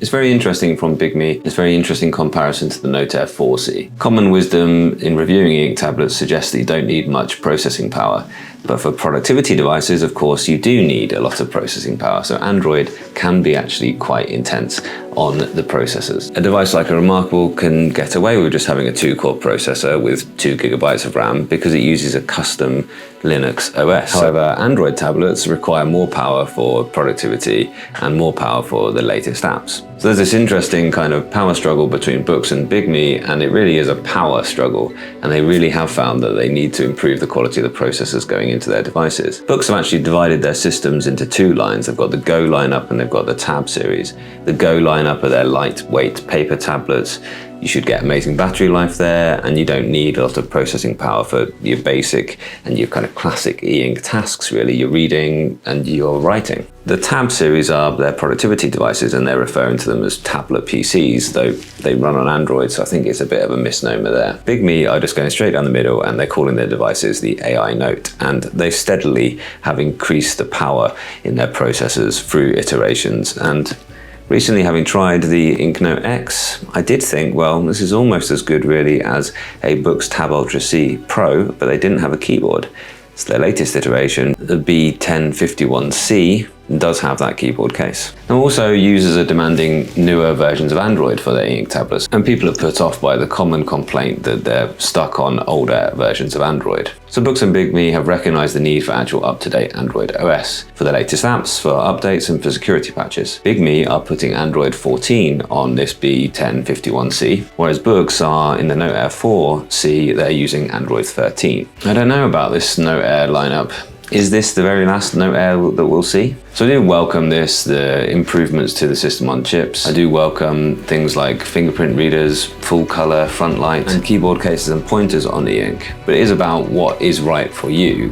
It's very interesting from Bigme. It's very interesting comparison to the Note Air 4C. Common wisdom in reviewing e-ink tablets suggests that you don't need much processing power. But for productivity devices, of course, you do need a lot of processing power. So Android can be actually quite intense on the processors. A device like a Remarkable can get away with just having a 2-core processor with 2 GB of RAM because it uses a custom Linux OS. However, Android tablets require more power for productivity and more power for the latest apps. So there's this interesting kind of power struggle between Boox and Bigme, and it really is a power struggle. And they really have found that they need to improve the quality of the processors going into their devices. Boox have actually divided their systems into 2 lines. They've got the Go lineup and they've got the Tab series. The Go lineup are their lightweight paper tablets. You should get amazing battery life there, and you don't need a lot of processing power for your basic and your kind of classic e-ink tasks, really, your reading and your writing. The Tab series are their productivity devices, and they're referring to them as tablet PCs, though they run on Android, so I think it's a bit of a misnomer there. Bigme are just going straight down the middle, and they're calling their devices the AI Note, and they steadily have increased the power in their processors through iterations. And recently, having tried the Ink Note X, I did think, well, this is almost as good really as a Boox Tab Ultra C Pro, but they didn't have a keyboard. So their latest iteration, the B1051C, does have that keyboard case. And also, users are demanding newer versions of Android for their e-ink tablets, and people are put off by the common complaint that they're stuck on older versions of Android. So Boox and Bigme have recognized the need for actual up-to-date Android OS for the latest apps, for updates and for security patches. Bigme are putting Android 14 on this B1051C, whereas Boox are in the Note Air 4C, they're using Android 13. I don't know about this Note Air lineup. Is this the very last Note Air that we'll see? So I do welcome the improvements to the system on chips. I do welcome things like fingerprint readers, full color front light, and keyboard cases and pointers on e-ink. But it is about what is right for you.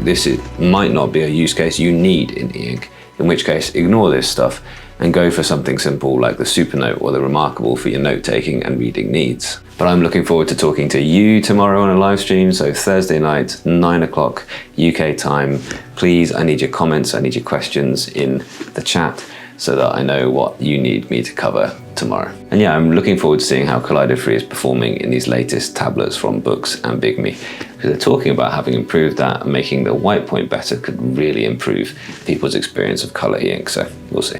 Might not be a use case you need in e-ink, in which case ignore this stuff and go for something simple like the Supernote or the Remarkable for your note-taking and reading needs. But I'm looking forward to talking to you tomorrow on a live stream, so Thursday night, 9 o'clock UK time. Please, I need your comments, I need your questions in the chat so that I know what you need me to cover tomorrow. And yeah, I'm looking forward to seeing how Collider Free is performing in these latest tablets from Boox and Bigme, because they're talking about having improved that and making the white point better could really improve people's experience of color e-ink, so we'll see.